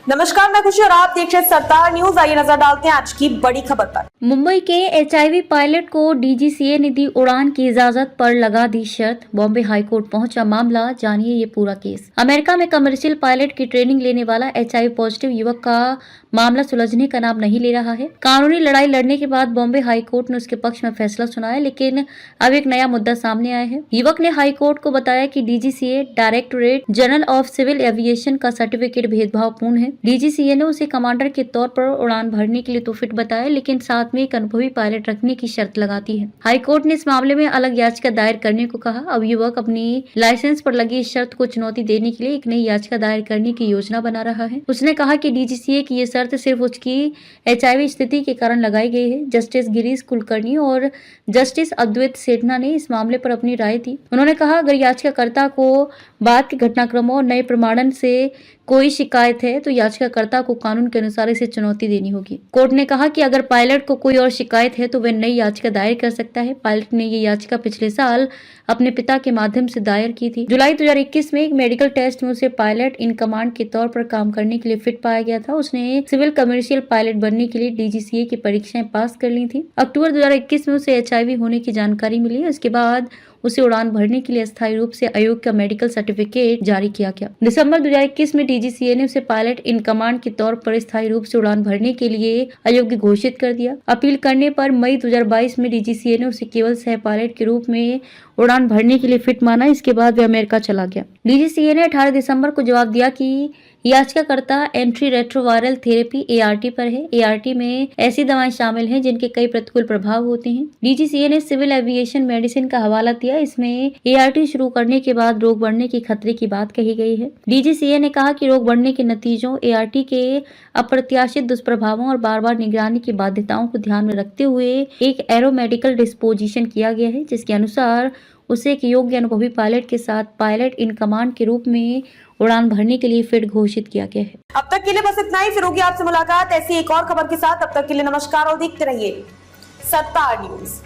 नमस्कार, मैं खुशी और आप देख रहे हैं सरदार न्यूज। आइए नजर डालते हैं आज की बड़ी खबर पर। मुंबई के एचआईवी पायलट को डीजीसीए ने दी उड़ान की इजाजत पर लगा दी शर्त। बॉम्बे हाईकोर्ट पहुंचा मामला, जानिए ये पूरा केस। अमेरिका में कमर्शियल पायलट की ट्रेनिंग लेने वाला एचआईवी पॉजिटिव युवक का मामला सुलझने का नाम नहीं ले रहा है। कानूनी लड़ाई लड़ने के बाद बॉम्बे हाईकोर्ट ने उसके पक्ष में फैसला सुनाया, लेकिन अब एक नया मुद्दा सामने आया है। युवक ने हाईकोर्ट को बताया कि DGCA directorate general of civil aviation का सर्टिफिकेट भेदभावपूर्ण है। डीजीसीए ने उसे कमांडर के तौर पर उड़ान भरने के लिए तो फिट बताया, लेकिन साथ में एक अनुभवी पायलट रखने की शर्त लगाती है। हाईकोर्ट ने इस मामले में अलग याचिका दायर करने को कहा। अब युवक अपनी लाइसेंस पर लगी इस शर्त को चुनौती देने के लिए एक नई याचिका दायर करने की योजना बना रहा है। उसने कहा कि डीजीसीए की ये शर्त सिर्फ उसकी एचआईवी स्थिति के कारण लगाई गई है। जस्टिस गिरीश कुलकर्णी और जस्टिस अद्वैत सेठना ने इस मामले पर अपनी राय दी। उन्होंने कहा, अगर याचिकाकर्ता को बाद के घटनाक्रमों और नए प्रमाणन से कोई शिकायत है तो याचिकाकर्ता को कानून के अनुसार इसे चुनौती देनी होगी। कोर्ट ने कहा कि अगर पायलट को कोई और शिकायत है तो वह नई याचिका दायर कर सकता है। पायलट ने ये याचिका पिछले साल अपने पिता के माध्यम से दायर की थी। जुलाई 2021 में एक मेडिकल टेस्ट में उसे पायलट इन कमांड के तौर पर काम करने के लिए फिट पाया गया था। उसने सिविल कमर्शियल पायलट बनने के लिए डीजीसीए की परीक्षाएं पास कर ली थी। अक्टूबर 2021 में उसे एचआईवी होने की जानकारी मिली। उसके बाद उसे उड़ान भरने के लिए अस्थायी रूप से अयोग्य का मेडिकल सर्टिफिकेट जारी किया गया। दिसंबर 2021 में डीजीसीए ने उसे पायलट इन कमांड के तौर पर स्थायी रूप से उड़ान भरने के लिए अयोग्य घोषित कर दिया। अपील करने पर मई 2022 में डीजीसीए ने उसे केवल सह पायलट के रूप में उड़ान भरने के लिए फिट माना। इसके बाद वह अमेरिका चला गया। डीजीसीए ने 18 दिसंबर को जवाब दिया कि याचिकाकर्ता एंट्री रेट्रोवायरल थेरेपी एआरटी पर है। एआरटी में ऐसी दवाएं शामिल हैं जिनके कई प्रतिकूल प्रभाव होते हैं। डीजीसीए ने सिविल एविएशन मेडिसिन का हवाला दिया। इसमें एआरटी शुरू करने के बाद रोग बढ़ने के खतरे की बात कही गई है। डीजीसीए ने कहा कि रोग बढ़ने के नतीजों, एआरटी के अप्रत्याशित दुष्प्रभावों और बार बार निगरानी की बाध्यताओं को ध्यान में रखते हुए एक एरोमेडिकल डिस्पोजिशन किया गया है, जिसके अनुसार उसे एक योग्य अनुभवी पायलट के साथ पायलट इन कमांड के रूप में उड़ान भरने के लिए फिट घोषित किया गया है। अब तक के लिए बस इतना ही। फिर होगी आपसे मुलाकात ऐसी एक और खबर के साथ। अब तक के लिए नमस्कार और देखते रहिए सरदार न्यूज।